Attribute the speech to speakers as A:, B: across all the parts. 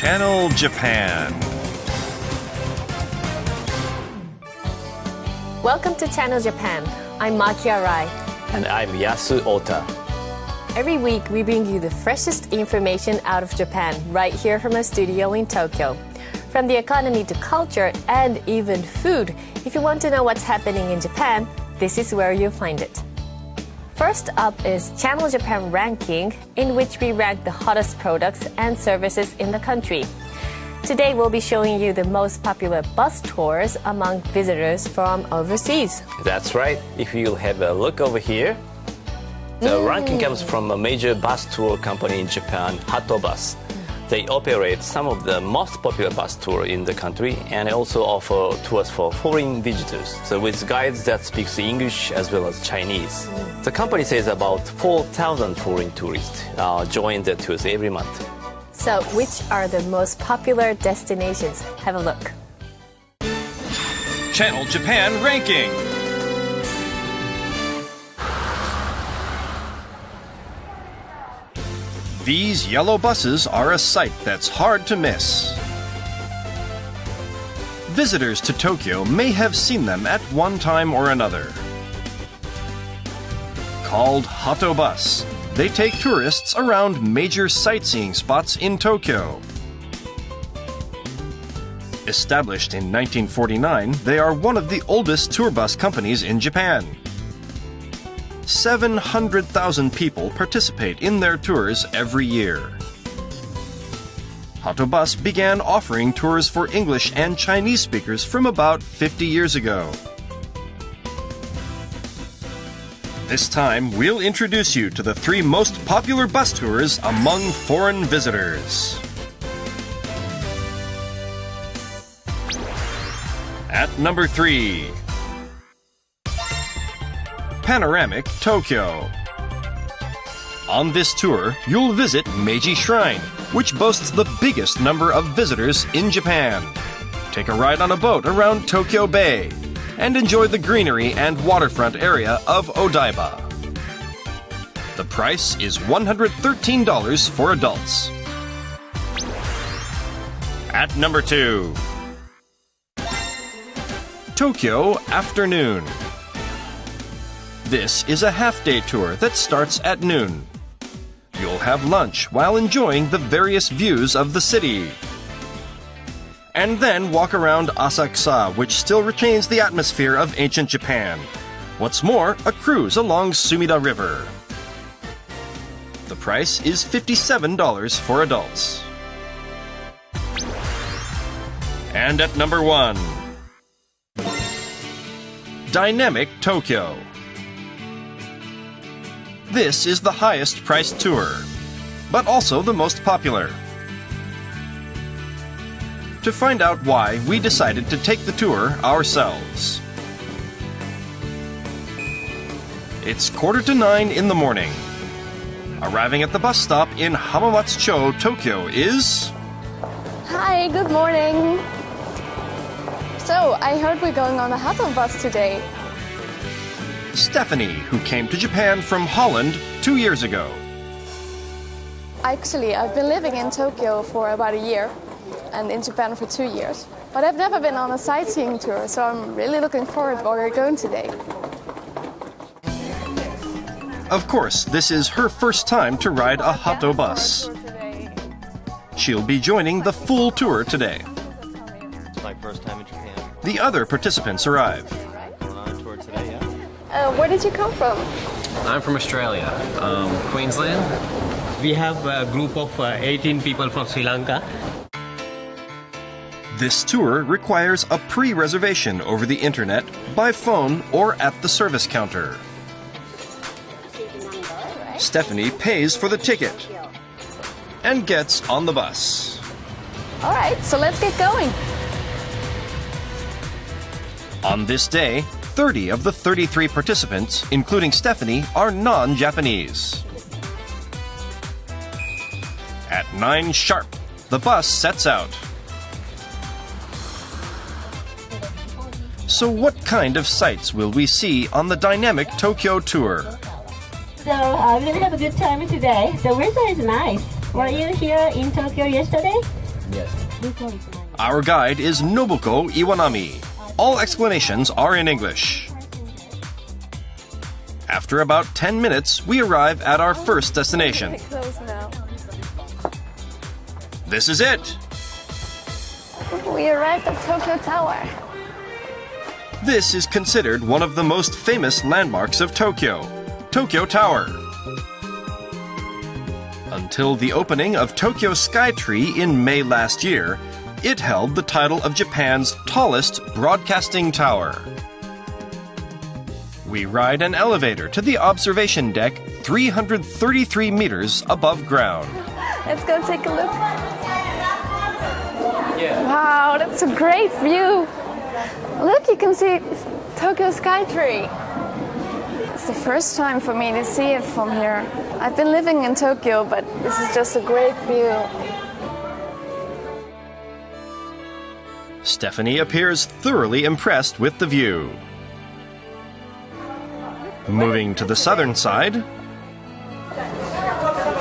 A: Channel Japan.
B: Welcome to Channel Japan. I'm Maki Arai.
C: And I'm Yasu Ota.
B: Every week we bring you the freshest information out of Japan right here from our studio in Tokyo. From the economy to culture and even food, if you want to know what's happening in Japan, this is where you'll find it. First up is Channel Japan Ranking, in which we rank the hottest products and services in the country. Today we'll be showing you the most popular bus tours among visitors from overseas.
C: That's right. If you have a look over here, the ranking comes from a major bus tour company in Japan, Hato Bus. They operate some of the most popular bus tours in the country and also offer tours for foreign visitors. So with guides that speak English as well as Chinese. The company says about 4,000 foreign tourists join the tours every month.
B: So which are the most popular destinations? Have a look.
A: Channel Japan Ranking. These yellow buses are a sight that's hard to miss. Visitors to Tokyo may have seen them at one time or another. Called Hato Bus, they take tourists around major sightseeing spots in Tokyo. Established in 1949, they are one of the oldest tour bus companies in Japan. 700,000 people participate in their tours every year. Hato Bus began offering tours for English and Chinese speakers from about 50 years ago. This time, we'll introduce you to the 3 most popular bus tours among foreign visitors. At number 3. Panoramic Tokyo. On this tour, you'll visit Meiji Shrine, which boasts the biggest number of visitors in Japan. Take a ride on a boat around Tokyo Bay and enjoy the greenery and waterfront area of Odaiba. The price is $113 for adults. At number 2. Tokyo Afternoon. This is a half-day tour that starts at noon. You'll have lunch while enjoying the various views of the city. And then walk around Asakusa, which still retains the atmosphere of ancient Japan. What's more, a cruise along Sumida River. The price is $57 for adults. And at number 1. Dynamic Tokyo. This is the highest priced tour, but also the most popular. To find out why, we decided to take the tour ourselves. It's 8:45 in the morning. Arriving at the bus stop in Hamamatsucho, Tokyo is...
D: Hi, good morning. So, I heard we're going on a Hato Bus today.
A: Stephanie, who came to Japan from Holland 2 years ago.
D: Actually, I've been living in Tokyo for about a year and in Japan for 2 years. But I've never been on a sightseeing tour, so I'm really looking forward to where we're going today.
A: Of course, this is her first time to ride a Hato Bus. She'll be joining the full tour today.
E: It's my first time in Japan.
A: The other participants arrive.
E: Going on a tour today, yeah?
D: Where did you come from?
F: I'm from Australia, Queensland.
G: We have a group of 18 people from Sri Lanka.
A: This tour requires a pre-reservation over the internet, by phone, or at the service counter. Stephanie pays for the ticket and gets on the bus.
D: All right, so let's get going.
A: On this day, 30 of the 33 participants, including Stephanie, are non-Japanese. At 9 sharp, the bus sets out. So what kind of sights will we see on the Dynamic Tokyo tour?
H: So we're going to have a good time today. The weather is nice. Were you here in Tokyo yesterday?
A: Our guide is Nobuko Iwanami. All explanations are in English. After about 10 minutes, we arrive at our first destination.
D: Close now.
A: This is it!
D: We arrived at Tokyo Tower.
A: This is considered one of the most famous landmarks of Tokyo, Tokyo Tower. Until the opening of Tokyo Skytree in May last year, it held the title of Japan's tallest broadcasting tower. We ride an elevator to the observation deck 333 meters above ground.
D: Let's go take a look. Wow, that's a great view. Look, you can see Tokyo Skytree. It's the first time for me to see it from here. I've been living in Tokyo, but this is just a great view.
A: Stephanie appears thoroughly impressed with the view. Moving to the southern side,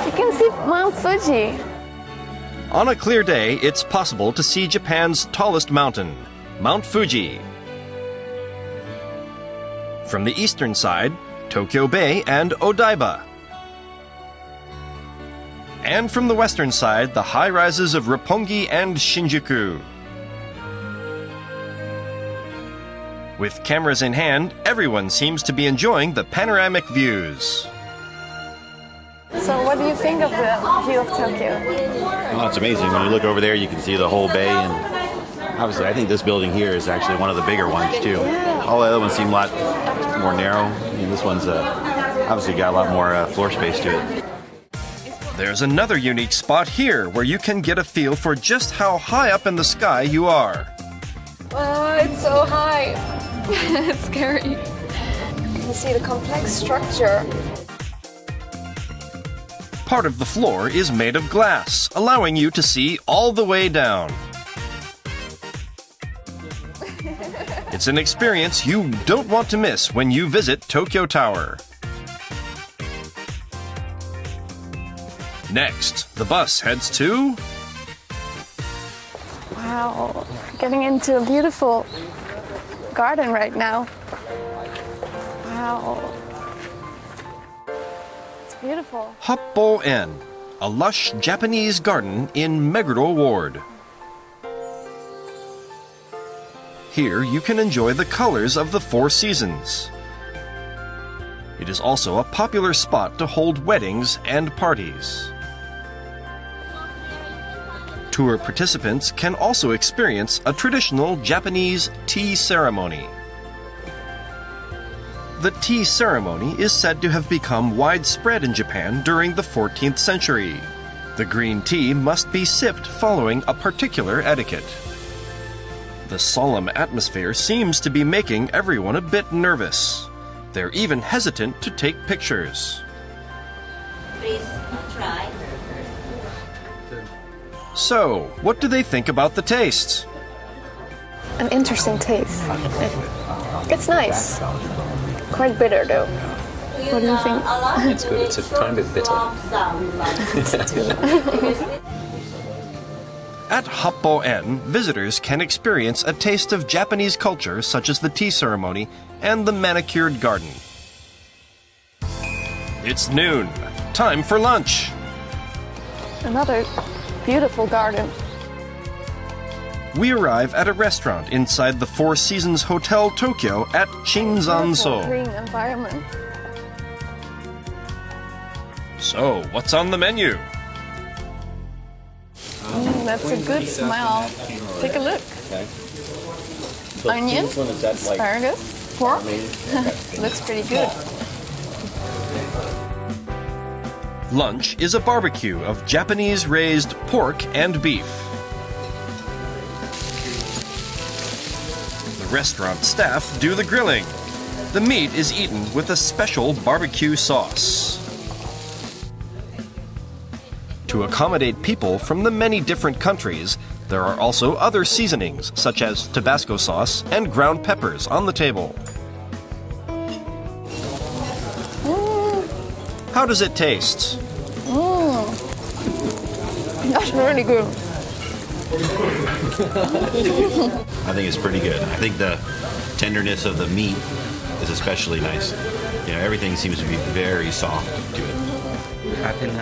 D: You can see Mount Fuji.
A: on a clear day, it's possible to see Japan's tallest mountain, Mount Fuji. From the eastern side, Tokyo Bay and Odaiba. And from the western side, the high rises of Roppongi and Shinjuku. With cameras in hand, everyone seems to be enjoying the panoramic views.
D: So what do you think of the view of Tokyo?
H: Oh, it's amazing. When you look over there, you can see the whole bay, and obviously, I think this building here is actually one of the bigger ones too. All the other ones seem a lot more narrow. I mean, this one's obviously got a lot more floor space to it.
A: There's another unique spot here where you can get a feel for just how high up in the sky you are.
D: Oh, it's so high. It's scary. You can see the complex structure.
A: Part of the floor is made of glass, allowing you to see all the way down. It's an experience you don't want to miss when you visit Tokyo Tower. Next, the bus heads to...
D: Wow, getting into a beautiful garden right now. Wow. It's beautiful.
A: Happo-en, a lush Japanese garden in Meguro Ward. Here you can enjoy the colors of the 4 seasons. It is also a popular spot to hold weddings and parties. Tour participants can also experience a traditional Japanese tea ceremony. The tea ceremony is said to have become widespread in Japan during the 14th century. The green tea must be sipped following a particular etiquette. The solemn atmosphere seems to be making everyone a bit nervous. They're even hesitant to take pictures.
I: Please try.
A: So, what do they think about the taste?
D: An interesting taste. It's nice. Quite bitter though. What do you think?
F: It's good. It's a tiny bit bitter.
A: At Happo-en, visitors can experience a taste of Japanese culture such as the tea ceremony and the manicured garden. It's noon. Time for lunch.
D: Another beautiful garden.
A: We arrive at a restaurant inside the Four Seasons Hotel Tokyo at
D: Beautiful
A: Shinzanso.
D: green environment.
A: So, what's on the menu?
D: That's a good smell. Take a look. Onion, asparagus, pork. Looks pretty good.
A: Lunch is a barbecue of Japanese raised pork and beef. The restaurant staff do the grilling. The meat is eaten with a special barbecue sauce. To accommodate people from the many different countries, there are also other seasonings such as Tabasco sauce and ground peppers on the table. How does it taste?
D: That's really good.
H: I think it's pretty good. I think the tenderness of the meat is especially nice. You know, everything seems to be very soft to it.
G: I think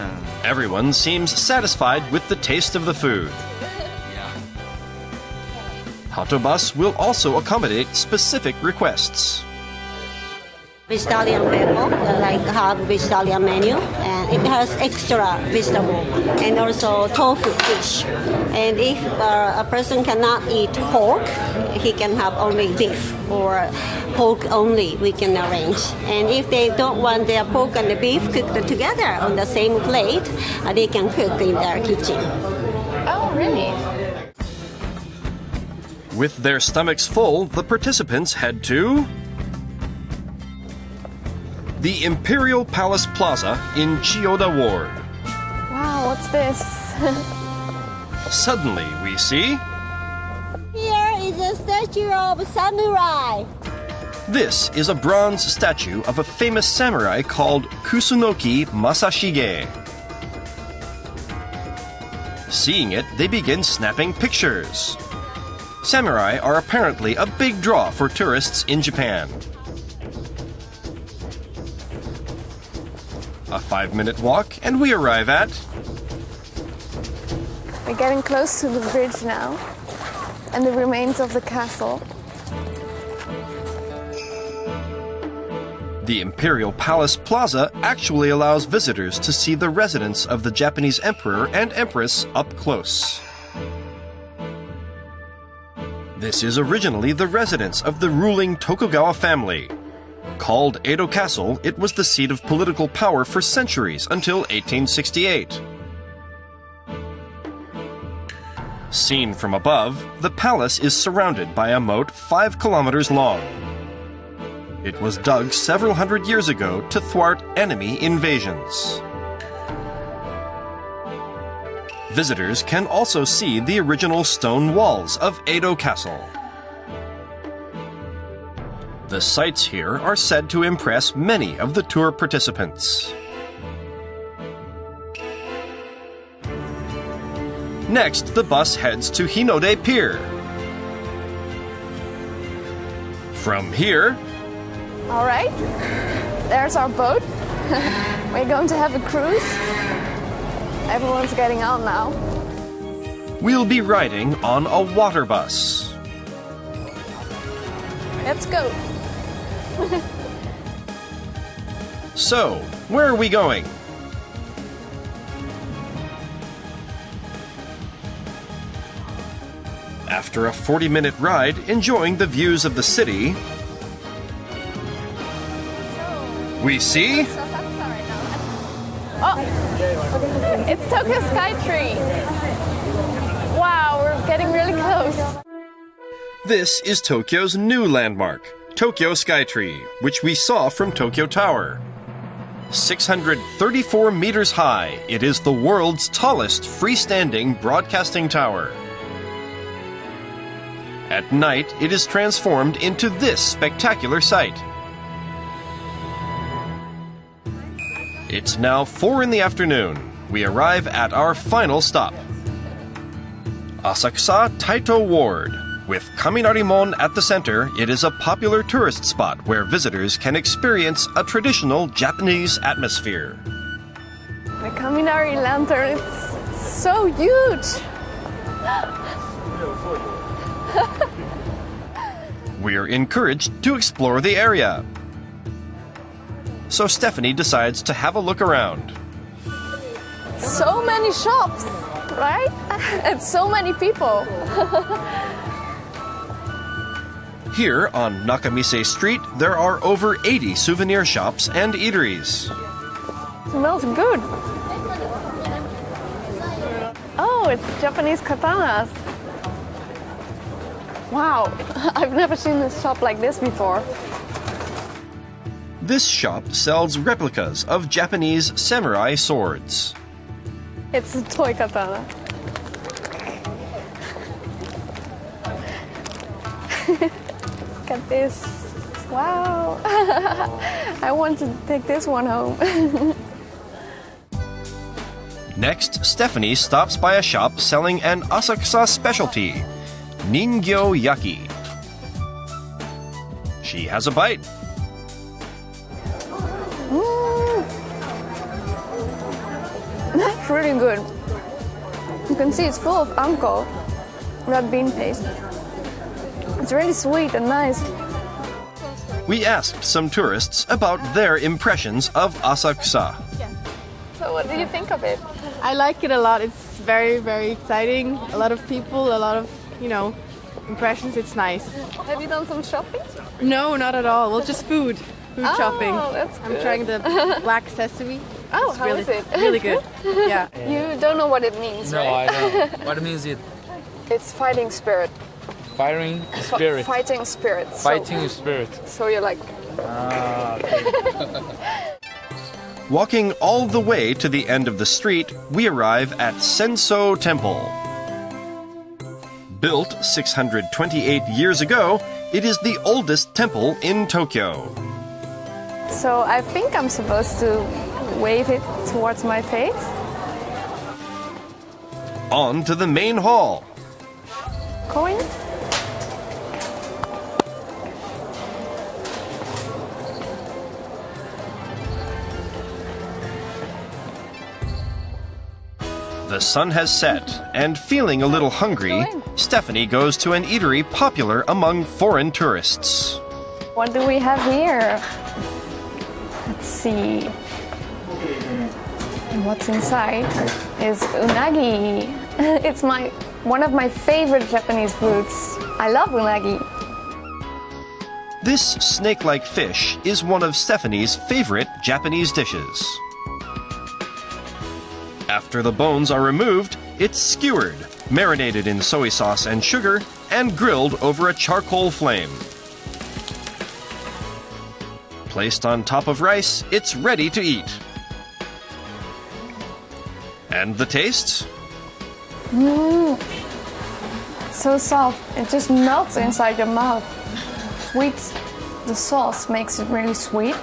A: Everyone seems satisfied with the taste of the food. Hatobus will also accommodate specific requests.
I: Vegetarian menu, like have vegetarian menu, and it has extra vegetable and also tofu fish. And if a person cannot eat pork, he can have only beef or pork only. We can arrange. And if they don't want their pork and the beef cooked together on the same plate, they can cook in their kitchen.
D: Oh, really?
A: With their stomachs full, the participants head to the Imperial Palace Plaza in Chiyoda Ward.
D: Wow, what's this?
A: Suddenly, we see
I: Here is a statue of samurai.
A: this is a bronze statue of a famous samurai called Kusunoki Masashige. Seeing it, they begin snapping pictures. Samurai are apparently a big draw for tourists in Japan. A 5-minute walk, and we arrive at
D: We're getting close to the bridge now, and the remains of the castle.
A: the Imperial Palace Plaza actually allows visitors to see the residence of the Japanese Emperor and Empress up close. This is originally the residence of the ruling Tokugawa family. Called Edo Castle, it was the seat of political power for centuries until 1868. Seen from above, the palace is surrounded by a moat 5 kilometers long. It was dug several hundred years ago to thwart enemy invasions. Visitors can also see the original stone walls of Edo Castle. The sights here are said to impress many of the tour participants. Next, the bus heads to Hinode Pier. From here,
D: All right, there's our boat. We're going to have a cruise. Everyone's getting on now.
A: we'll be riding on a water bus.
D: Let's go.
A: So, where are we going? After a 40-minute ride, enjoying the views of the city, we see
D: It's Tokyo Skytree. Wow, we're getting really close.
A: this is Tokyo's new landmark, Tokyo Skytree, which we saw from Tokyo Tower. 634 meters high, it is the world's tallest freestanding broadcasting tower. At night, it is transformed into this spectacular sight. It's now 4 in the afternoon. We arrive at our final stop. Asakusa Taito Ward. With Kaminarimon at the center, it is a popular tourist spot where visitors can experience a traditional Japanese atmosphere.
D: The Kaminari lantern is so huge.
A: We are encouraged to explore the area. So Stephanie decides to have a look around.
D: So many shops, right? And so many people.
A: Here on Nakamise Street, there are over 80 souvenir shops and eateries.
D: Smells good. Oh, it's Japanese katanas. Wow, I've never seen this shop like this before.
A: This shop sells replicas of Japanese samurai swords.
D: It's a toy katana. Look at this. Wow. I want to take this one home.
A: Next, Stephanie stops by a shop selling an Asakusa specialty, Ningyo Yaki. She has a bite.
D: That's really good. You can see it's full of anko, red bean paste. It's really sweet and nice.
A: We asked some tourists about their impressions of Asakusa.
D: So what do you think of it?
J: I like it a lot. It's very, very exciting. A lot of people, a lot of, impressions. It's nice.
D: Have you done some shopping?
J: No, not at all. Well, just food shopping.
D: That's good.
J: I'm trying the black sesame.
D: Oh,
J: It's
D: how
J: really,
D: is it?
J: Really good. Yeah.
D: You don't know what it means,
K: No,
D: right?
K: I don't. What means it?
D: It's fighting spirit.
K: Firing spirit.
D: Fighting spirit.
K: Fighting spirit.
D: So you're like...
A: Walking all the way to the end of the street, we arrive at Senso Temple. Built 628 years ago, it is the oldest temple in Tokyo.
D: So I think I'm supposed to wave it towards my face.
A: On to the main hall.
D: Coin?
A: The sun has set, and feeling a little hungry, Stephanie goes to an eatery popular among foreign tourists.
D: What do we have here? Let's see. And what's inside is unagi. It's one of my favorite Japanese foods. I love unagi.
A: This snake-like fish is one of Stephanie's favorite Japanese dishes. After the bones are removed, it's skewered, marinated in soy sauce and sugar, and grilled over a charcoal flame. Placed on top of rice, it's ready to eat. And the taste?
D: So soft. It just melts inside your mouth. Sweet. The sauce makes it really sweet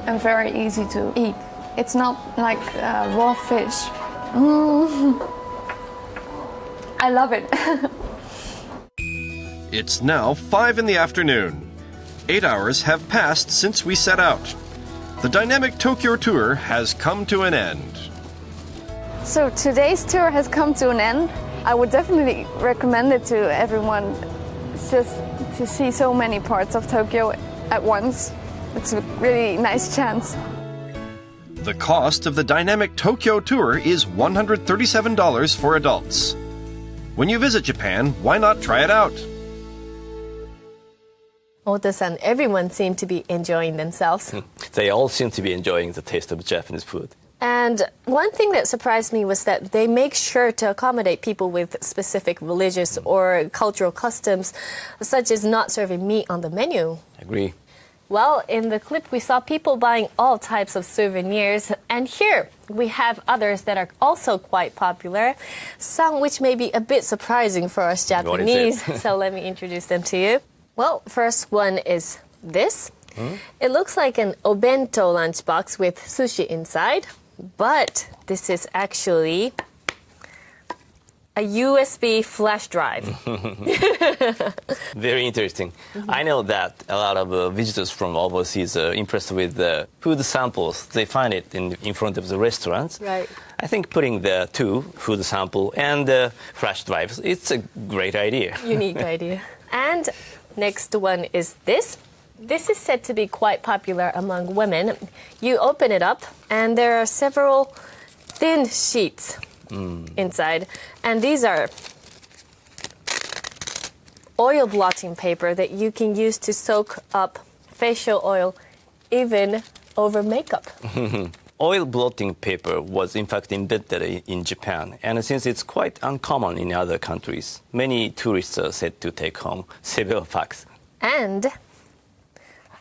D: and very easy to eat. It's not like raw fish. I love it.
A: It's now 5 in the afternoon. 8 hours have passed since we set out. The Dynamic Tokyo tour has come to an end.
D: So today's tour has come to an end. I would definitely recommend it to everyone. It's just to see so many parts of Tokyo at once. It's a really nice chance.
A: The cost of the Dynamic Tokyo tour is $137 for adults. When you visit Japan, why not try it out?
B: Ota-san, everyone seemed to be enjoying themselves.
C: They all seem to be enjoying the taste of Japanese food.
B: And one thing that surprised me was that they make sure to accommodate people with specific religious or cultural customs, such as not serving meat on the menu.
C: Agree.
B: Well, in the clip, we saw people buying all types of souvenirs. And here, we have others that are also quite popular, some which may be a bit surprising for us Japanese. So let me introduce them to you. Well, first one is this. It looks like an obento lunchbox with sushi inside, but this is actually a USB flash drive.
C: Very interesting. I know that a lot of visitors from overseas are impressed with the food samples. They find it in front of the restaurants.
B: Right.
C: I think putting the two, food sample and the flash drives, it's a great idea.
B: Unique idea. And next one is this. This is said to be quite popular among women. You open it up, and there are several thin sheets inside. And these are oil blotting paper that you can use to soak up facial oil, even over makeup.
C: Oil blotting paper was in fact invented in Japan, and since it's quite uncommon in other countries, many tourists are said to take home several packs.
B: And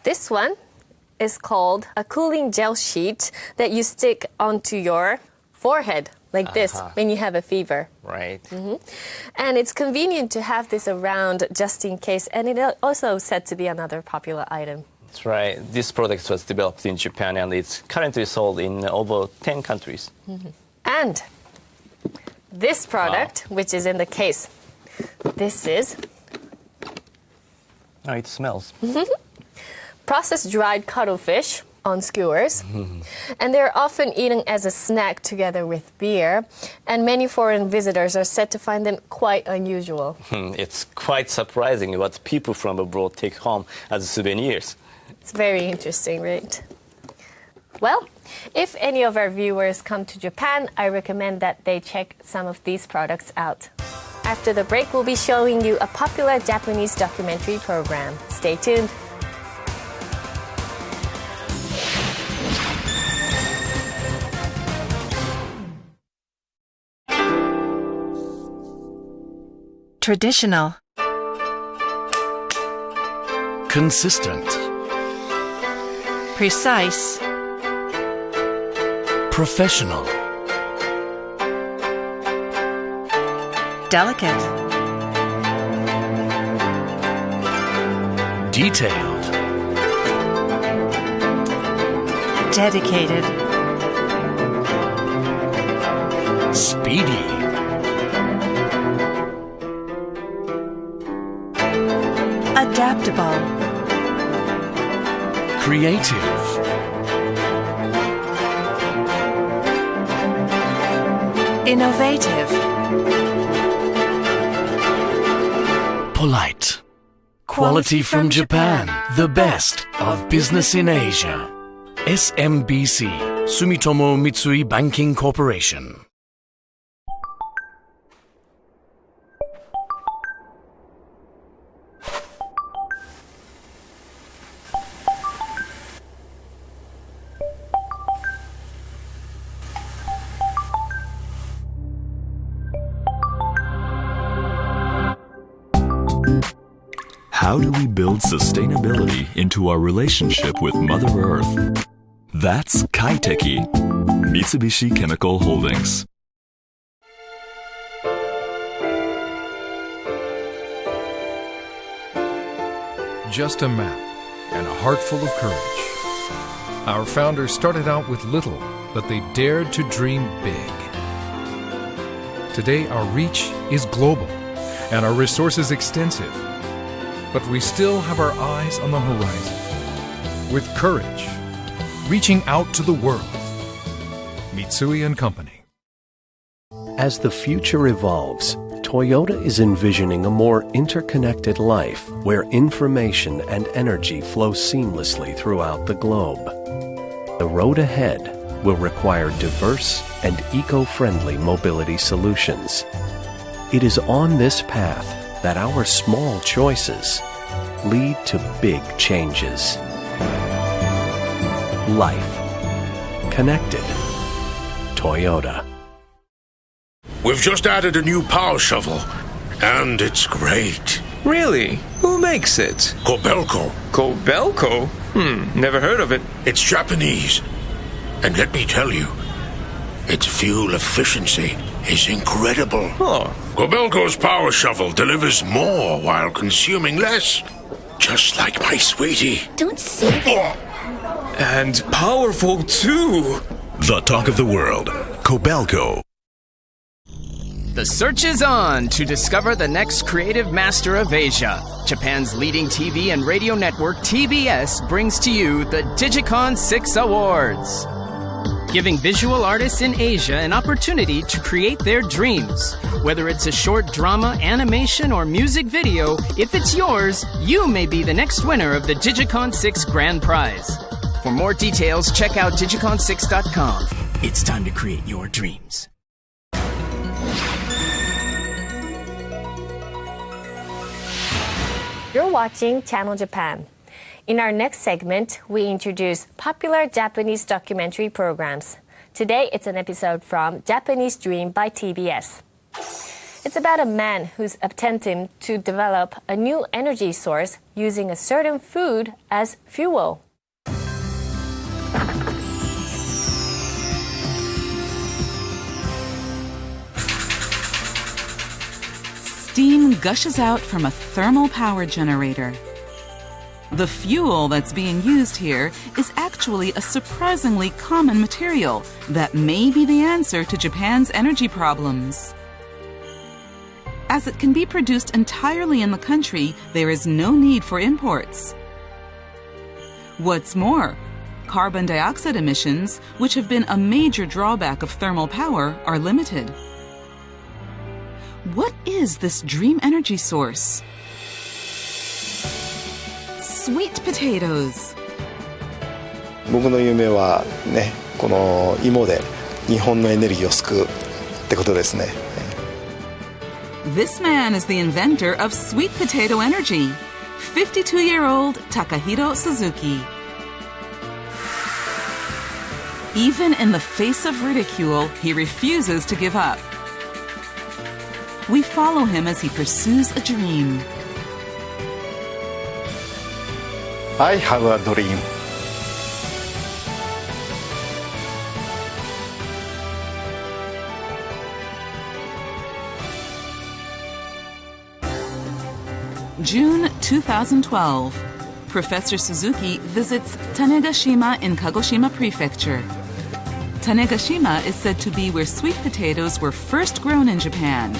B: this one is called a cooling gel sheet that you stick onto your forehead like this when you have a fever.
C: Right.
B: And it's convenient to have this around just in case, and it also said to be another popular item.
C: That's right. This product was developed in Japan and it's currently sold in over 10 countries.
B: And this product, which is in the case. This is
C: it smells.
B: processed dried cuttlefish on skewers. And they're often eaten as a snack together with beer. And many foreign visitors are said to find them quite unusual.
C: It's quite surprising what people from abroad take home as souvenirs.
B: It's very interesting, right? Well, if any of our viewers come to Japan, I recommend that they check some of these products out. After the break, we'll be showing you a popular Japanese documentary program. Stay tuned.
L: Traditional.
M: Consistent.
L: Precise.
M: Professional.
L: Delicate.
M: Detailed.
L: Dedicated.
M: Speedy.
L: Adaptable.
M: Creative.
L: Innovative.
M: Polite. Quality from Japan. The best of business in Asia. SMBC. Sumitomo Mitsui Banking Corporation.
N: How do we build sustainability into our relationship with Mother Earth? That's Kaiteki, Mitsubishi Chemical Holdings.
O: Just a map and a heart full of courage. Our founders started out with little, but they dared to dream big. Today our reach is global and our resources extensive. But we still have our eyes on the horizon. With courage, reaching out to the world. Mitsui & Company.
P: As the future evolves, Toyota is envisioning a more interconnected life where information and energy flow seamlessly throughout the globe. The road ahead will require diverse and eco-friendly mobility solutions. It is on this path that our small choices lead to big changes. Life. Connected. Toyota.
Q: We've just added a new power shovel, and it's great.
R: Really? Who makes it?
Q: Kobelco.
R: Kobelco? Never heard of it.
Q: It's Japanese. And let me tell you, its fuel efficiency is incredible. Kobelco's power shovel delivers more while consuming less. Just like my sweetie.
S: Don't say that.
R: And powerful too.
Q: The talk of the world. Kobelco.
T: The search is on to discover the next creative master of Asia. Japan's leading TV and radio network, TBS, brings to you the Digicon 6 Awards, giving visual artists in Asia an opportunity to create their dreams. Whether it's a short drama, animation, or music video, if it's yours, you may be the next winner of the Digicon 6 Grand Prize. For more details, check out digicon6.com. It's time to create your dreams.
B: You're watching Channel Japan. In our next segment, we introduce popular Japanese documentary programs. Today, it's an episode from Japanese Dream by TBS. It's about a man who's attempting to develop a new energy source using a certain food as fuel.
U: Steam gushes out from a thermal power generator. The fuel that's being used here is actually a surprisingly common material that may be the answer to Japan's energy problems. As it can be produced entirely in the country, there is no need for imports. What's more, carbon dioxide emissions, which have been a major drawback of thermal power, are limited. What is this dream energy source? Sweet potatoes.
S: 僕の夢はね、この芋で日本のエネルギーを救うってことですね。
U: This man is the inventor of sweet potato energy, 52-year-old Takahiro Suzuki. Even in the face of ridicule, he refuses to give up. We follow him as he pursues a dream.
S: I have a dream.
U: June 2012. Professor Suzuki visits Tanegashima in Kagoshima Prefecture. Tanegashima is said to be where sweet potatoes were first grown in Japan.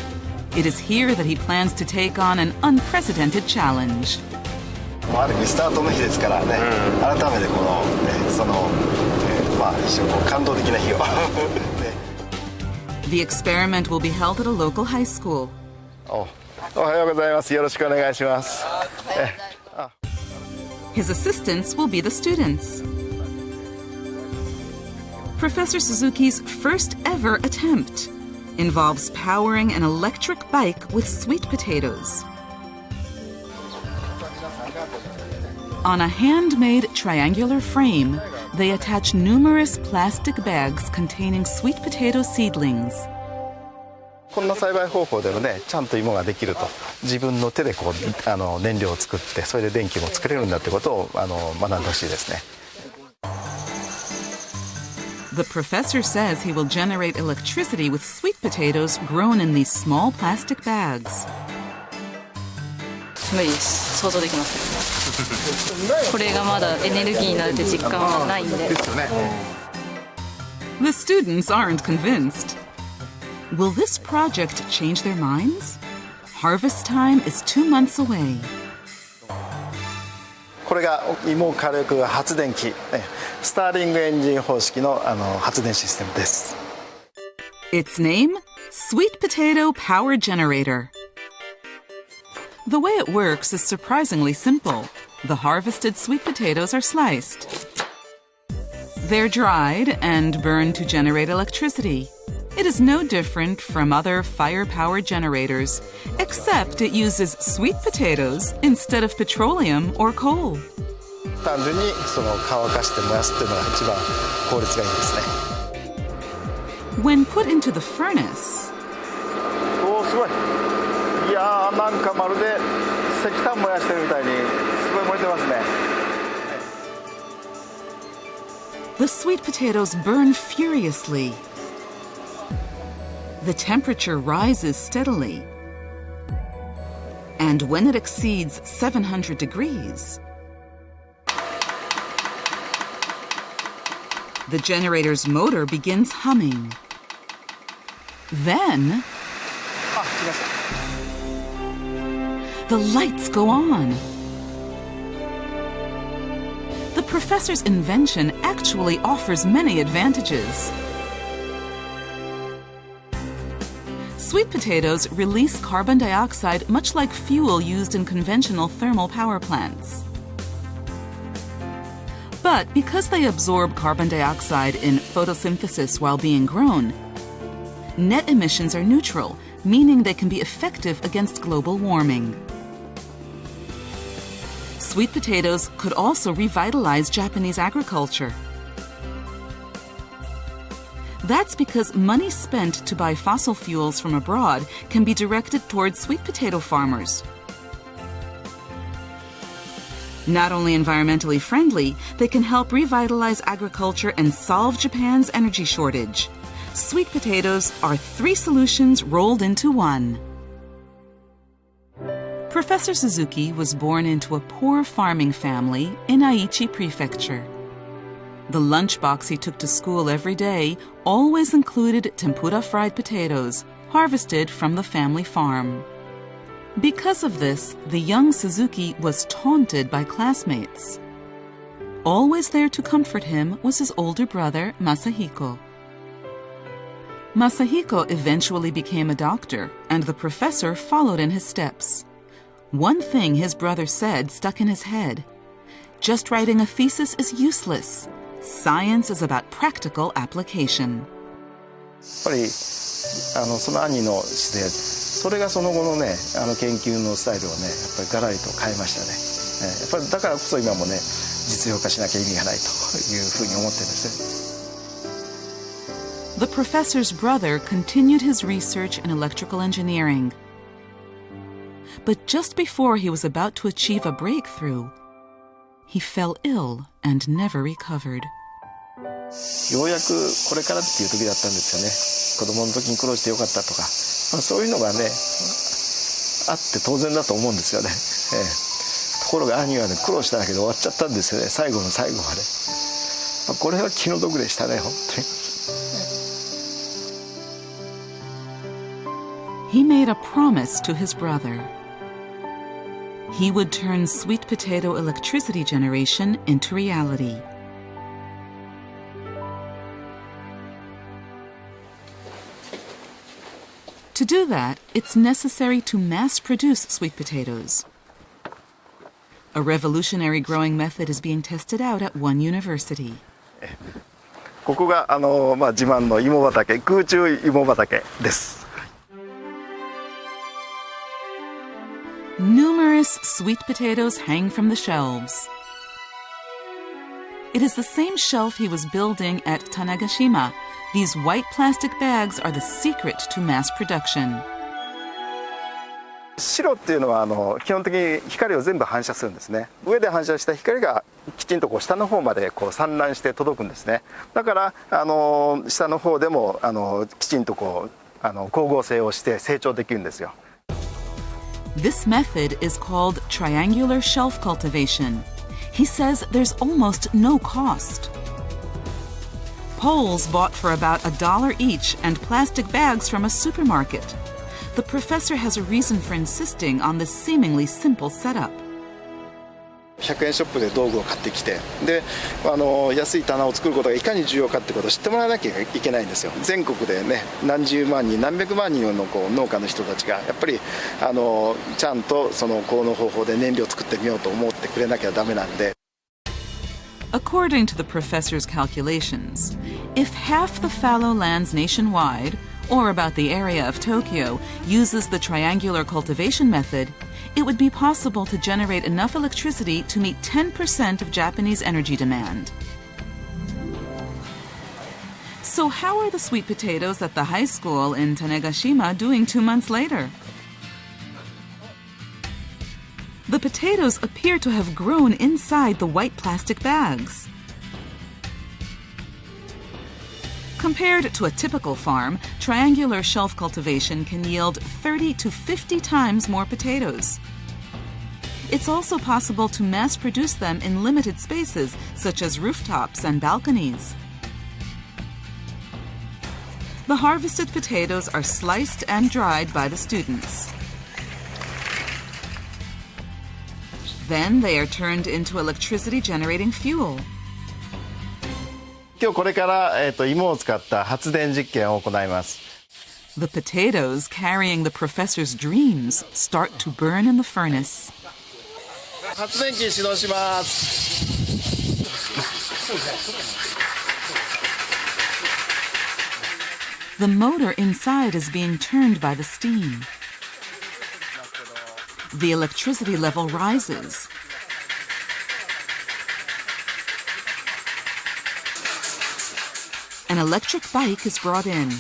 U: It is here that he plans to take on an unprecedented challenge.
S: ある日スタートの日ですからね、改めてこの、一応感動的な日を。
U: The experiment will be held at a local high school.
S: おはようございます。よろしくお願いします。
U: His assistants will be the students. Professor Suzuki's first ever attempt involves powering an electric bike with sweet potatoes. On a handmade triangular frame, they attach numerous plastic bags containing sweet potato seedlings.
S: こんな栽培方法でもね、ちゃんと芋ができると、自分の手でこう燃料を作って、それで電気も作れるんだってことを学んでほしいですね。
U: The professor says he will generate electricity with sweet potatoes grown in these small plastic bags.
V: 無理です。想像できません。これがまだエネルギーになるって実感はないんで。
U: The students aren't convinced. Will this project change their minds? Harvest time is 2 months away.
S: これが芋火力発電機、スターリングエンジン方式の発電システムです。
U: Its name? Sweet Potato Power Generator. The way it works is surprisingly simple. The harvested sweet potatoes are sliced. They're dried and burned to generate electricity. It is no different from other fire-powered generators, except it uses sweet potatoes instead of petroleum or coal.
S: 単純に乾かして燃やすっていうのが一番効率がいいですね。
U: When put into the furnace,
S: おー、すごい。いやー、なんかまるで石炭燃やしてるみたいにすごい燃えてますね。
U: the sweet potatoes burn furiously. The temperature rises steadily. And when it exceeds 700 degrees, the generator's motor begins humming. Then, the lights go on. The professor's invention actually offers many advantages. Sweet potatoes release carbon dioxide much like fuel used in conventional thermal power plants. But because they absorb carbon dioxide in photosynthesis while being grown, net emissions are neutral, meaning they can be effective against global warming. Sweet potatoes could also revitalize Japanese agriculture. That's because money spent to buy fossil fuels from abroad can be directed towards sweet potato farmers. Not only environmentally friendly, they can help revitalize agriculture and solve Japan's energy shortage. Sweet potatoes are 3 solutions rolled into one. Professor Suzuki was born into a poor farming family in Aichi Prefecture. The lunchbox he took to school every day always included tempura fried potatoes, harvested from the family farm. Because of this, the young Suzuki was taunted by classmates. Always there to comfort him was his older brother, Masahiko. Masahiko eventually became a doctor, and the professor followed in his steps. One thing his brother said stuck in his head. Just writing a thesis is useless. Science is about practical application.
S: やっぱりその兄の姿勢、それがその後のね研究のスタイルをねやっぱりガラリと変えましたね。やっぱりだからこそ今もね実用化しなきゃ意味がないというふうに思ってるんですね。
U: The professor's brother continued his research in electrical engineering. But just before he was about to achieve a breakthrough, he fell ill and never recovered.
S: ようやくこれからっていう時だったんですよね。子供の時に苦労してよかったとか、そういうのがねあって当然だと思うんですよね。ところが兄はね苦労しただけで終わっちゃったんですよね。最後の最後まで。これは気の毒でしたね本当に。
U: He made a promise to his brother. He would turn sweet potato electricity generation into reality. To do that, it's necessary to mass produce sweet potatoes. A revolutionary growing method is being tested out at one university.
S: ここが自慢の芋畑、空中芋畑です。
U: Numerous sweet potatoes hang from the shelves. It is the same shelf he was building at Tanegashima. These white plastic bags are the secret to mass production.
S: 白っていうのは基本的に光を全部反射するんですね。上で反射した光がきちんと下の方まで散乱して届くんですね。だから下の方でもきちんと光合成をして成長できるんですよ。
U: This method is called triangular shelf cultivation. He says there's almost no cost. Poles bought for about $1 each and plastic bags from a supermarket. The professor has a reason for insisting on this seemingly simple setup.
S: 100円ショップで道具を買ってきて、で安い棚を作ることがいかに重要かってことを知ってもらわなきゃいけないんですよ。全国でね何十万人何百万人の農家の人たちがやっぱりちゃんとこの方法で燃料を作ってみようと思ってくれなきゃダメなんで。
U: According to the professor's calculations, if half the fallow lands nationwide, or about the area of Tokyo, uses the triangular cultivation method, it would be possible to generate enough electricity to meet 10% of Japanese energy demand. So how are the sweet potatoes at the high school in Tanegashima doing 2 months later? The potatoes appear to have grown inside the white plastic bags. Compared to a typical farm, triangular shelf cultivation can yield 30 to 50 times more potatoes. It's also possible to mass produce them in limited spaces, such as rooftops and balconies. The harvested potatoes are sliced and dried by the students. Then they are turned into electricity-generating fuel.
S: 今日これから芋を使った発電実験を行います。
U: The potatoes carrying the professor's dreams start to burn in the furnace.
S: 発電機始動します。
U: The motor inside is being turned by the steam. The electricity level rises. An electric bike is brought in.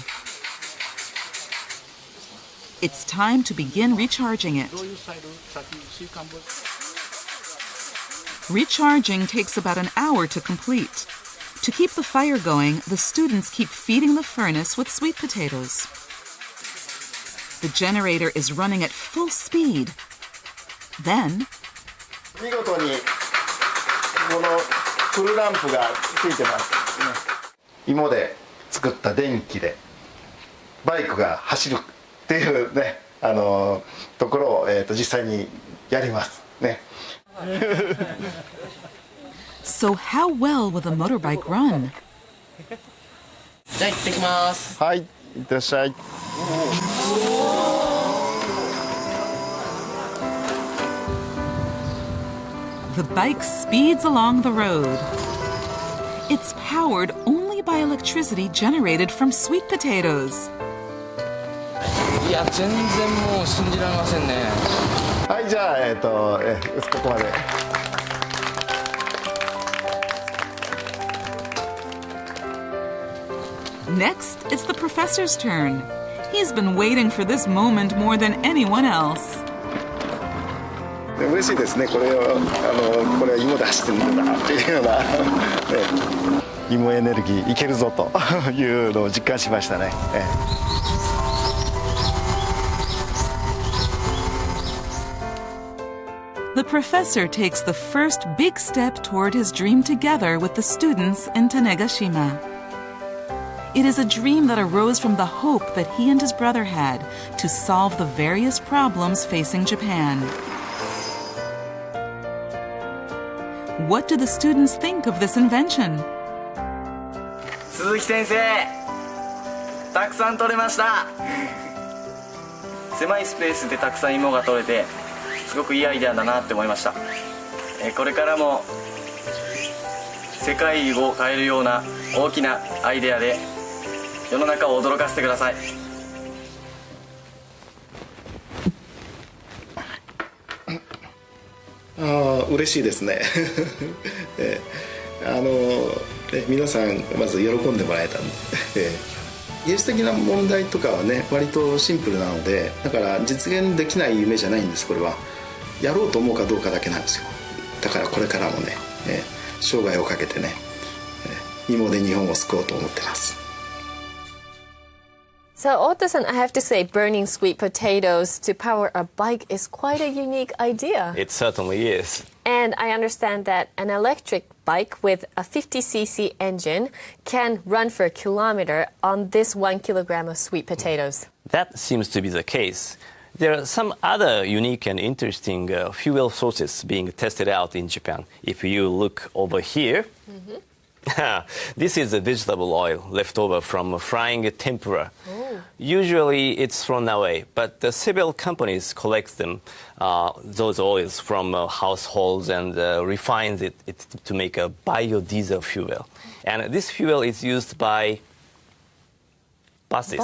U: It's time to begin recharging it. Recharging takes about an hour to complete. To keep the fire going, the students keep feeding the furnace with sweet potatoes. The generator is running at full speed. Then,
S: 見事にこのフルランプがついてます。芋で作った電気でバイクが走るっていうね、ところを、実際にやりますね。
U: So how well will the motorbike run?
G: じゃあ行ってきます。
S: はい、いってらっしゃい。
U: The bike speeds along the road. It's powered only by electricity generated from sweet potatoes.
K: いや、全然もう信じられませんね。
S: はい、じゃあ、ここまで。
U: Next, it's the professor's turn. He's been waiting for this moment more than anyone else.
S: 嬉しいですね。これは芋で走ってるんだっていうような、芋エネルギーいけるぞというのを実感しましたね。
U: The professor takes the first big step toward his dream together with the students in Tanegashima. It is a dream that arose from the hope that he and his brother had to solve the various problems facing Japan. What do the students think of this invention?
E: 鈴木先生、たくさん取れました。狭いスペースでたくさん芋が取れて、すごくいいアイデアだなって思いました。これからも世界を変えるような大きなアイデアで世の中を驚かせてください。
S: 嬉しいですね。皆さんまず喜んでもらえたんで、技術的な問題とかはね割とシンプルなので、だから実現できない夢じゃないんです。これはやろうと思うかどうかだけなんですよ。だからこれからもね、生涯をかけてね、芋で日本を救おうと思ってます。
B: So, Otto-san, I have to say, burning sweet potatoes to power a bike is quite a unique idea.
C: It certainly is.
B: And I understand that an electric bike with a 50cc engine can run for a kilometer on this 1 kilogram of sweet potatoes.
C: That seems to be the case. There are some other unique and interesting fuel sources being tested out in Japan. If you look over here, this is a vegetable oil left over from frying tempura. Usually it's thrown away, but several companies collect them, those oils from households and refines it to make a biodiesel fuel. And this fuel is used by buses.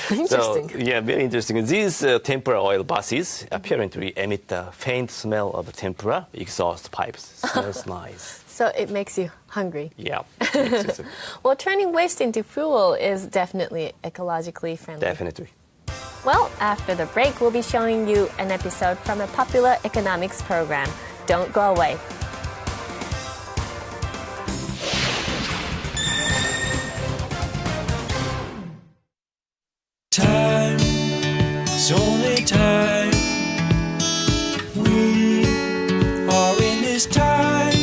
B: Interesting.
C: So, yeah, very interesting. These tempura oil buses apparently emit a faint smell of tempura exhaust pipes. Smells nice.
B: So it makes you hungry.
C: Yeah.
B: Well, turning waste into fuel is definitely ecologically friendly.
C: Definitely.
B: Well, after the break, we'll be showing you an episode from a popular economics program. Don't go away.
F: Time, it's only time. We are in this time.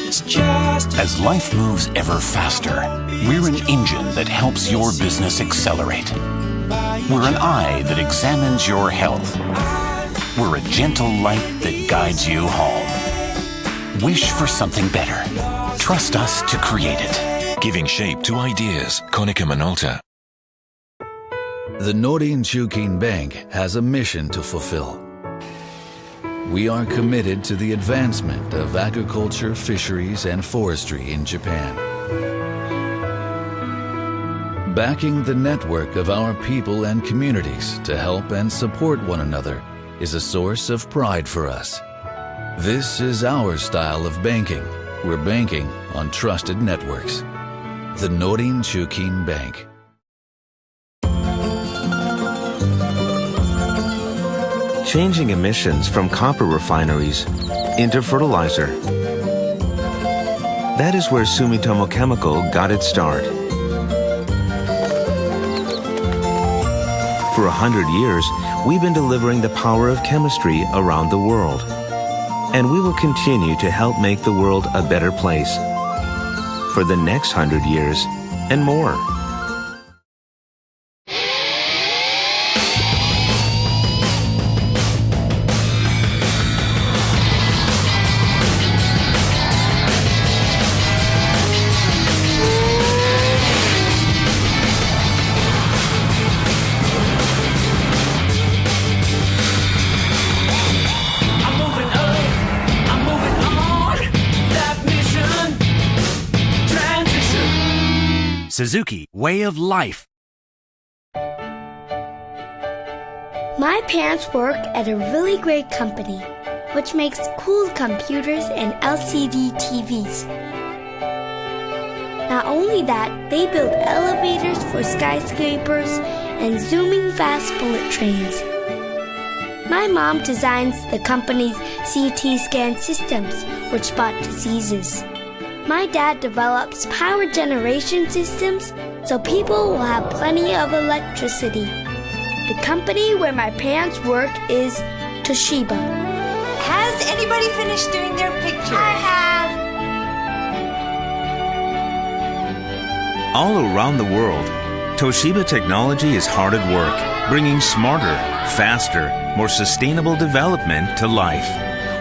F: It's just
W: as life moves ever faster, we're an engine that helps your business accelerate. We're an eye that examines your health. We're a gentle light that guides you home. Wish for something better. Trust us to create it.
N: Giving shape to ideas. Konica Minolta.
X: The Norin Chukin Bank has a mission to fulfill. We are committed to the advancement of agriculture, fisheries, and forestry in Japan. Backing the network of our people and communities to help and support one another is a source of pride for us. This is our style of banking. We're banking on trusted networks. The Norin Chukin Bank.
Y: Changing emissions from copper refineries into fertilizer. That is where Sumitomo Chemical got its start. For 100 years, we've been delivering the power of chemistry around the world. And we will continue to help make the world a better place for the next 100 years and more.
M: Suzuki Way of Life.
A: My parents work at a really great company, which makes cool computers and LCD TVs. Not only that, they build elevators for skyscrapers and zooming fast bullet trains. My mom designs the company's CT scan systems, which spot diseases. My dad develops power generation systems so people will have plenty of electricity. The company where my parents work is Toshiba.
D: Has anybody finished doing their pictures?
A: I have.
Y: All around the world, Toshiba technology is hard at work, bringing smarter, faster, more sustainable development to life.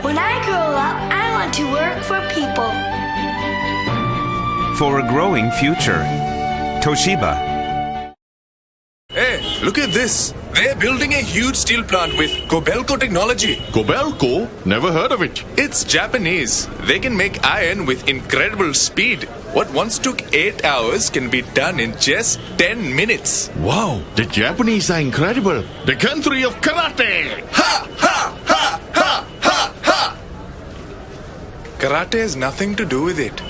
A: When I grow up, I want to work for people.
Y: For a growing future, Toshiba.
R: Hey, look at this. They're building a huge steel plant with Kobelco technology.
H: Kobelco? Never heard of it.
R: It's Japanese. They can make iron with incredible speed. What once took 8 hours can be done in just 10 minutes.
H: Wow, the Japanese are incredible. The country of karate.
R: Ha! Ha! Ha! Ha! Ha! Ha! Karate has nothing to do with it.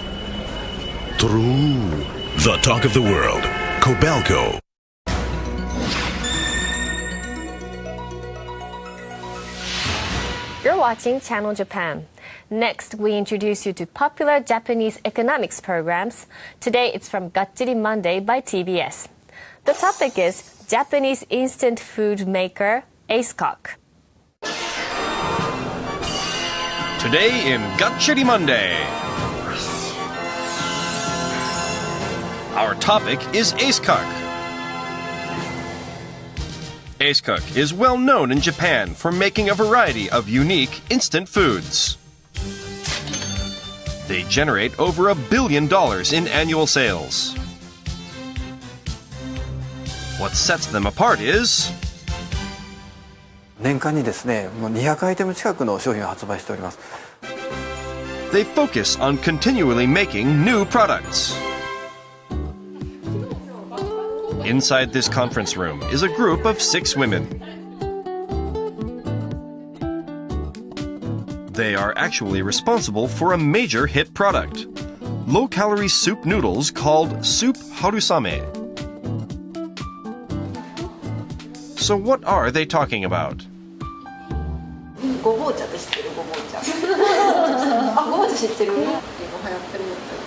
H: True.
Q: The talk of the world. Kobelco.
B: You're watching Channel Japan. Next, we introduce you to popular Japanese economics programs. Today, it's from Gachiri Monday by TBS. The topic is Japanese instant food maker Acecock.
I: Today in Gachiri Monday. Our topic is Acecock. Acecock is well known in Japan for making a variety of unique instant foods. They generate over $1 billion in annual sales. What sets them apart is
J: 年間にですね、もう200アイテム近くの商品を発売しております。
I: they focus on continually making new products. Inside this conference room is a group of 6 women. They are actually responsible for a major hit product, low-calorie soup noodles called Soup Harusame. So what are they talking about?
D: ごぼう茶って知ってる？ごぼう茶。あ、ごぼう茶知ってる？今流行ってるみたい。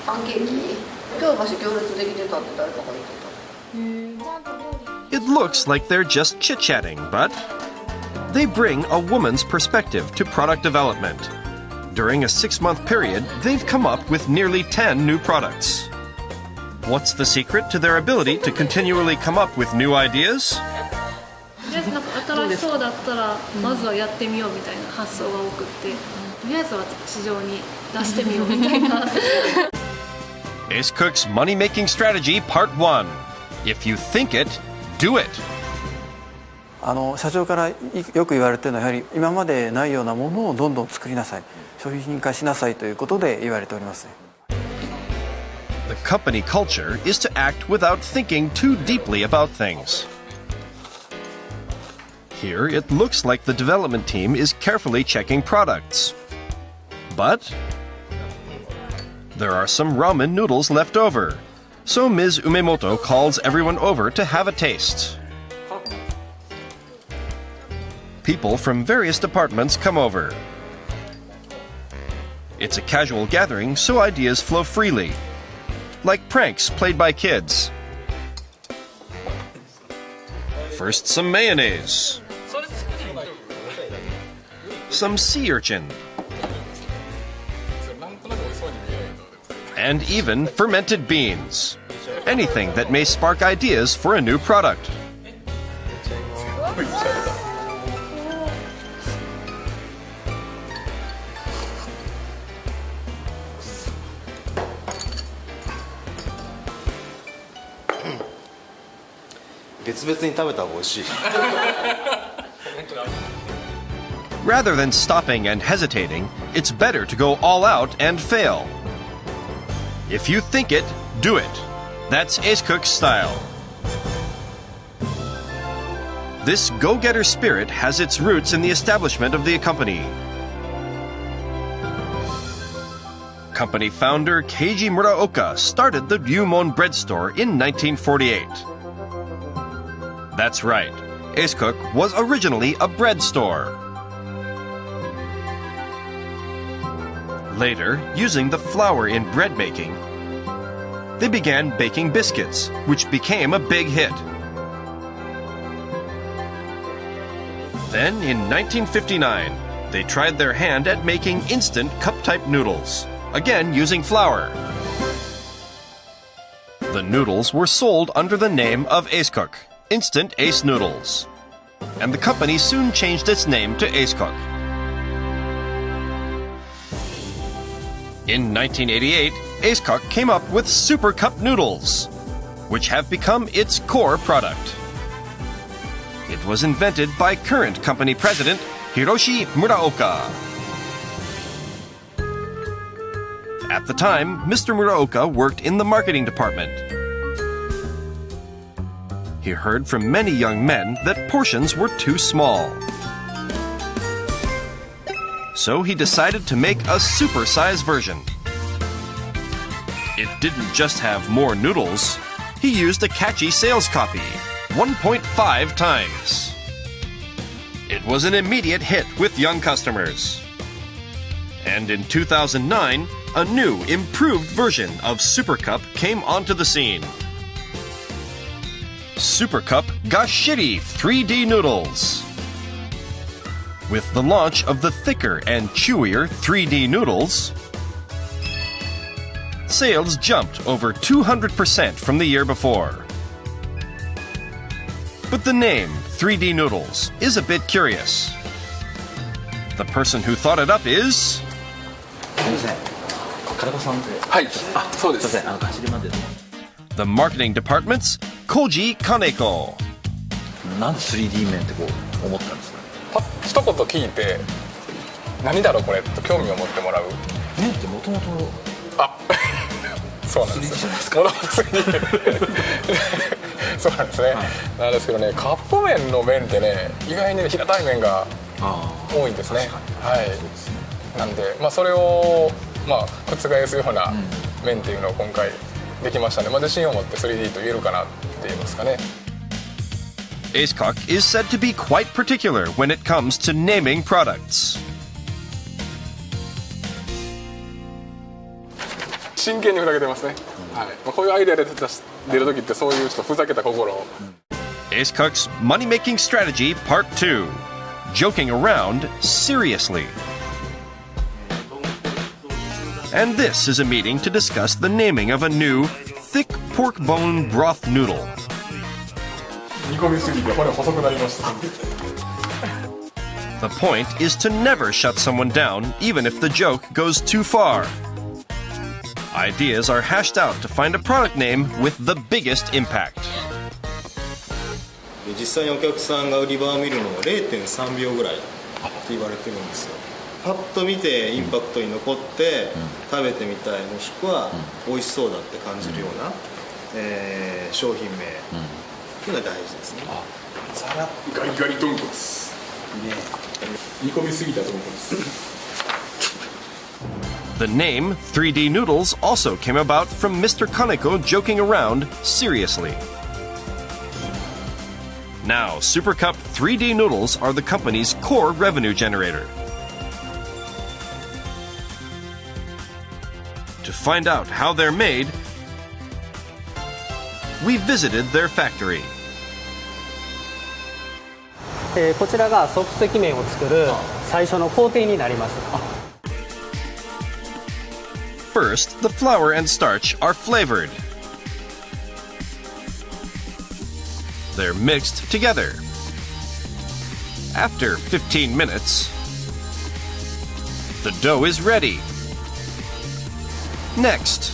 D: パンケーキ。京橋行列できてたって誰かが言ってた。
I: It looks like they're just chit-chatting, but they bring a woman's perspective to product development. During a 6-month period, they've come up with nearly 10 new products. What's the secret to their ability to continually come up with new ideas?
Z: なんか新しそうだったらまずはやってみようみたいな発想が多くってとりあえずは市場に出してみようみたいな
I: Acecock's money-making strategy part 1. If you think it, do it.
J: 社長からよく言われているのはやはり今までないようなものをどんどん作りなさい、商品化しなさいということで言われております。
I: The company culture is to act without thinking too deeply about things. Here, it looks like the development team is carefully checking products. But there are some ramen noodles left over, so Ms. Umemoto calls everyone over to have a taste. People from various departments come over. It's a casual gathering, so ideas flow freely, like pranks played by kids. First, some mayonnaise, some sea urchin, and even fermented beans. Anything that may spark ideas for a new product. Rather than stopping and hesitating, it's better to go all out and fail. If you think it, do it. That's Ace Cook's style. This go-getter spirit has its roots in the establishment of the company. Company founder Keiji Muraoka started the Ryumon bread store in 1948. That's right, Ace Cook was originally a bread store. Later, using the flour in bread making, they began baking biscuits, which became a big hit. Then, in 1959, they tried their hand at making instant cup-type noodles, again using flour. The noodles were sold under the name of Ace Cook, Instant Ace Noodles, and the company soon changed its name to Ace Cook. In 1988, Ace Cook came up with Super Cup Noodles, which have become its core product. It was invented by current company president Hiroshi Muraoka. At the time, Mr. Muraoka worked in the marketing department. He heard from many young men that portions were too small. So he decided to make a super-sized version. It didn't just have more noodles. He used a catchy sales copy, 1.5 times. It was an immediate hit with young customers. And in 2009, a new, improved version of Super Cup came onto the scene. Super Cup Gashiri 3D Noodles. With the launch of the thicker and chewier 3D noodles, sales jumped over 200% from the year before. But the name 3D Noodles is a bit curious. The person who thought it up is... the marketing department's Koji Kaneko.
G: なんで 3D 麺ってこう思ったんですか？一言聞いて何だろうこれと興味を持ってもらう。麺ってもともとそうなんですよ。そうなんですね。なんですけどね、カップ麺の麺ってね、意外に平たい麺が多いんですね。はい。なんでそれを覆すような麺っていうのを今回できましたね。自信を持って 3D と言えるかなって言いますかね。
I: Ace Cook is said to be quite particular when it comes to naming products.
G: 真剣にふざけてますね。はい。こういうアイデアで出る時ってそういうちょっとふざけた心を。
I: Ace Cook's money-making strategy Part 2. Joking around seriously. And this is a meeting to discuss the naming of a new thick pork bone broth noodle.
G: 煮込みすぎて骨細くなりました。
I: The point is to never shut someone down, even if the joke goes too far. Ideas are hashed out to find a product name with the biggest impact.
L: 実際にお客さんが売り場を見るのが 0.3 秒ぐらいって言われてるんですよ。パッと見てインパクトに残って食べてみたい、もしくは美味しそうだって感じるような、商品名っていうのが大事ですね。
G: ザラガリガリ豚骨です。煮込みすぎた豚骨です。
I: The name 3D Noodles also came about from Mr. Kaneko joking around seriously. Now, Super Cup 3D Noodles are the company's core revenue generator. To find out how they're made, we visited their factory.
O: こちらが即席麺を作る最初の工程になります。
I: First, the flour and starch are flavored. They're mixed together. After 15 minutes, the dough is ready. Next,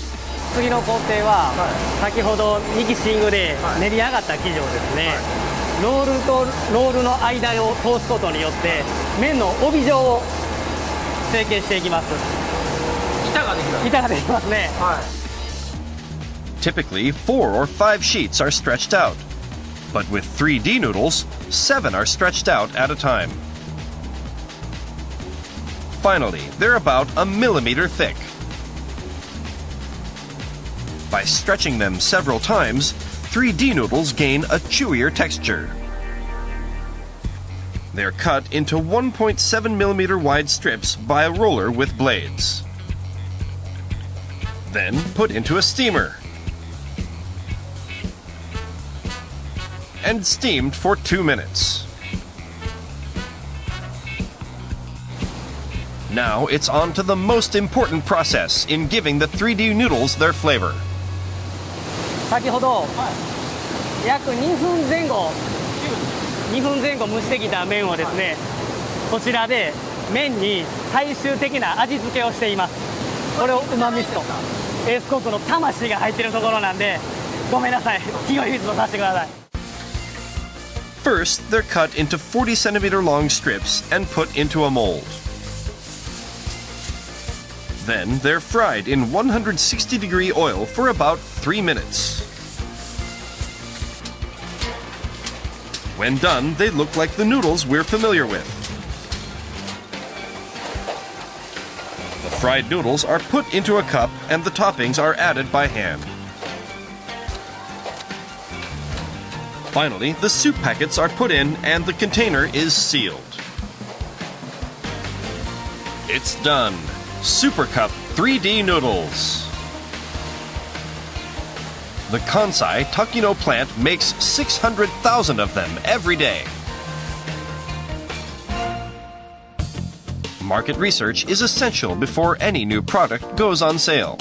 O: 次の工程は先ほどミキシングで練り上がった生地をですね、ロールとロールの間を通すことによって麺の帯状を成形していきます。板ができますね。
I: Typically, 4 or 5 sheets are stretched out. But with 3D noodles, 7 are stretched out at a time. Finally, they're about a millimeter thick. By stretching them several times, 3D noodles gain a chewier texture. They're cut into 1.7 millimeter wide strips by a roller with blades. Then put into a steamer and steamed for 2 minutes. Now it's on to the most important process in giving the 3D noodles their flavor.
O: 先ほど約2分前後蒸してきた麺をですね、こちらで麺に最終的な味付けをしています。これをうまみそエースコックの魂が入っているところなんで、ごめんなさい、気を引きとさせてください。
I: First, they're cut into 40 centimeter long strips and put into a mold. Then they're fried in 160-degree oil for about 3 minutes. When done, they look like the noodles we're familiar with. The fried noodles are put into a cup and the toppings are added by hand. Finally, the soup packets are put in and the container is sealed. It's done. Super Cup 3D noodles. The Kansai Takino plant makes 600,000 of them every day. Market research is essential before any new product goes on sale.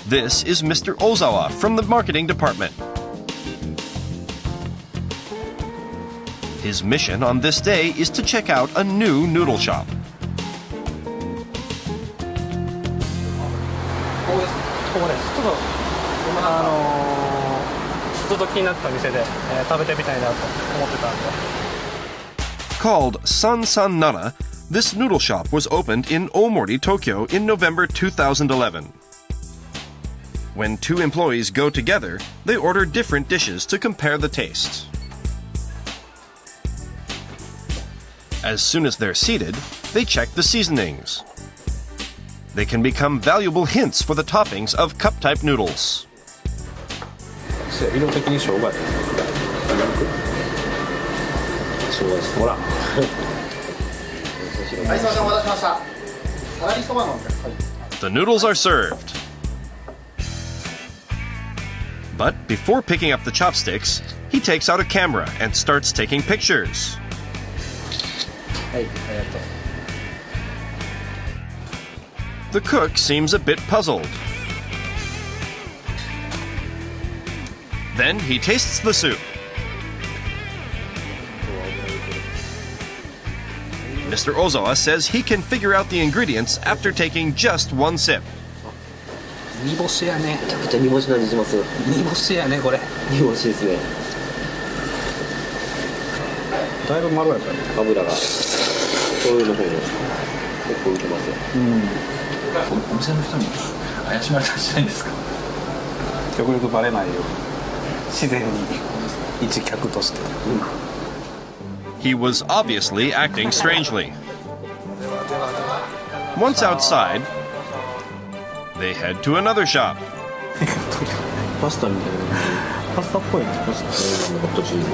I: This is Mr. Ozawa from the marketing department. His mission on this day is to check out a new noodle shop.
O: ずっと気になってた店で、食べてみたいなと思ってたんで。
I: Called San San Nara, this noodle shop was opened in Omori, Tokyo in November 2011. When 2 employees go together, they order different dishes to compare the tastes. As soon as they're seated, they check the seasonings. They can become valuable hints for the toppings of cup-type noodles.
E: 色的に生姜や生姜ですほらはいすいませんお待たせしましたサラリそばの
I: The noodles are served. But before picking up the chopsticks, he takes out a camera and starts taking pictures.
E: はいありがとう
I: The cook seems a bit puzzled. Then he tastes the soup. Mr. Ozawa says he can figure out the ingredients after taking just 1 sip.
E: 煮干しやねめちゃくちゃ煮干しの味します煮干しやねこれ煮干しですねだいぶまろやかね油が醤油の方も結構浮いてますよお店の人に怪しまれたりしないんですか極力バレないように自然に一客として
I: He was obviously acting strangely. Once outside, they head to another shop.
E: パスタみたいなパスタっぽいねパスタホットチーズ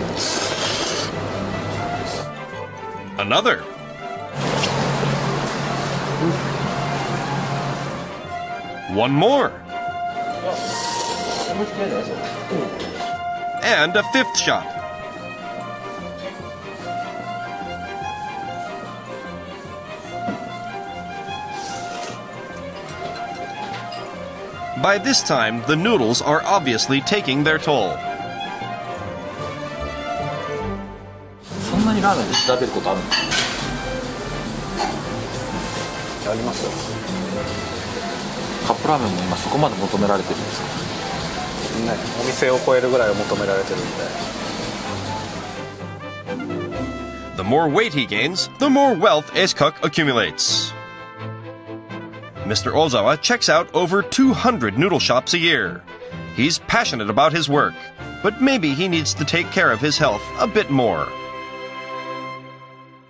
I: Another. One more. And a 5th shop. By this time, the noodles are obviously taking their toll.
E: そんなにラーメンで調べることあるの？ありますよ。カップラーメンも今そこまで求められてるんですか？ね、お店を超えるぐらい求められてるんで。
I: The more weight he gains, the more wealth Ace Cook accumulates. Mr. Ozawa checks out over 200 noodle shops a year. He's passionate about his work, but maybe he needs to take care of his health a bit more.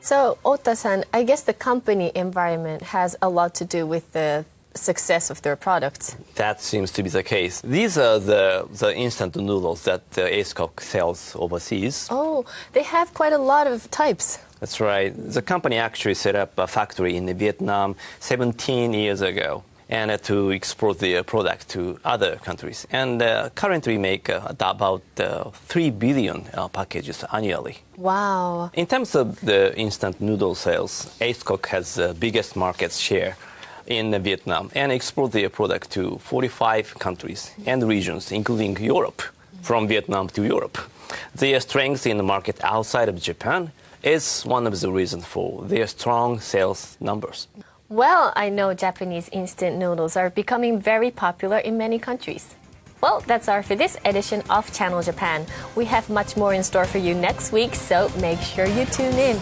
B: So, Ota-san, I guess the company environment has a lot to do with the success of their products.
C: That seems to be the case. These are the instant noodles that Ace Cook sells overseas.
B: Oh, they have quite a lot of types.
C: That's right. The company actually set up a factory in Vietnam 17 years ago and to export their product to other countries. And currently make about 3 billion packages annually.
B: Wow.
C: In terms of the instant noodle sales, Ace Cook has the biggest market share in Vietnam and export their product to 45 countries and regions, including Europe, from Vietnam to Europe. Their strength in the market outside of Japan is one of the reasons for their strong sales numbers.
B: Well, I know Japanese instant noodles are becoming very popular in many countries. Well, that's all for this edition of Channel Japan. We have much more in store for you next week, so make sure you tune in.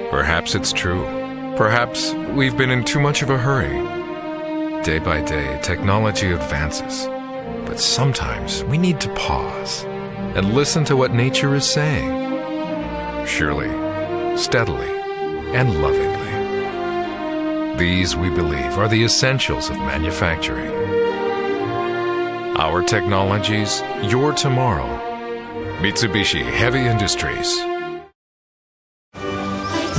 K: Perhaps it's true. Perhaps we've been in too much of a hurry. Day by day, technology advances. But sometimes we need to pause and listen to what nature is saying. Surely, steadily, and lovingly. These, we believe, are the essentials of manufacturing. Our technologies, your tomorrow. Mitsubishi Heavy Industries.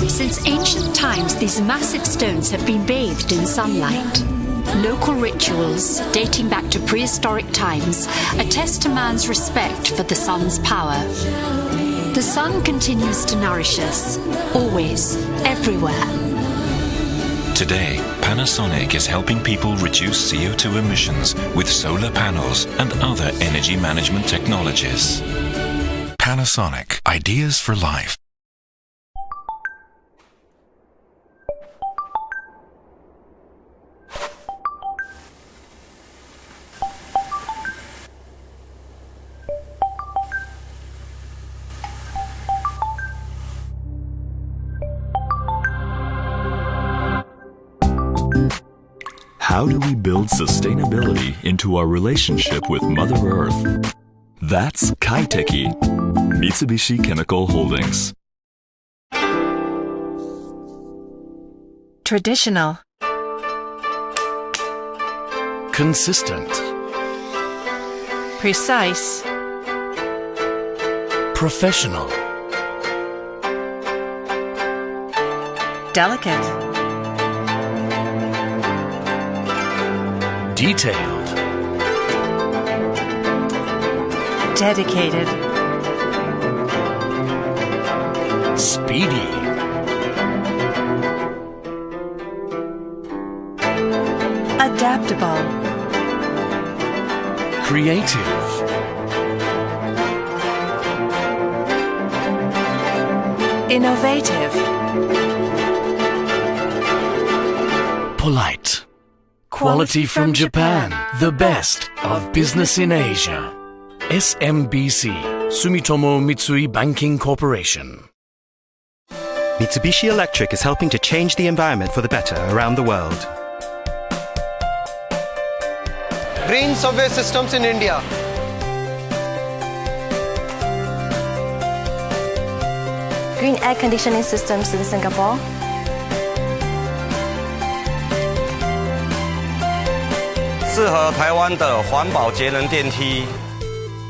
P: Since ancient times, these massive stones have been bathed in sunlight. Local rituals, dating back to prehistoric times, attest to man's respect for the sun's power. The sun continues to nourish us, always, everywhere.
N: Today, Panasonic is helping people reduce CO2 emissions with solar panels and other energy management technologies.
K: Panasonic, ideas for life.
N: How do we build sustainability into our relationship with Mother Earth? That's Kaiteki, Mitsubishi Chemical Holdings.
S: Traditional.
M: Consistent.
S: Precise.
M: Professional.
S: Delicate.
M: Detailed.
S: Dedicated.
M: Speedy.
S: Adaptable.
M: Creative.
S: Innovative.
M: Polite. Quality from Japan, the best of business in Asia. SMBC, Sumitomo Mitsui Banking Corporation.
T: Mitsubishi Electric is helping to change the environment for the better around the world.
J: Green subway systems in India.
U: Green air conditioning systems in Singapore.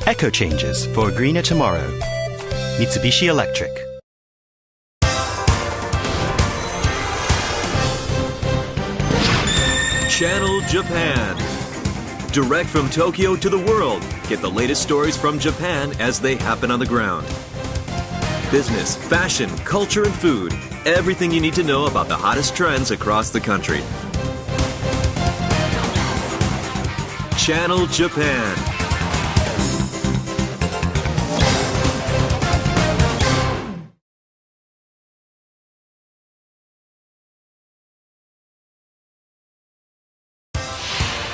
T: Eco changes for a greener tomorrow. Mitsubishi Electric.
V: Channel Japan. Direct from Tokyo to the world. Get the latest stories from Japan as they happen on the ground. Business, fashion, culture, and food. Everything you need to know about the hottest trends across the country. Channel Japan.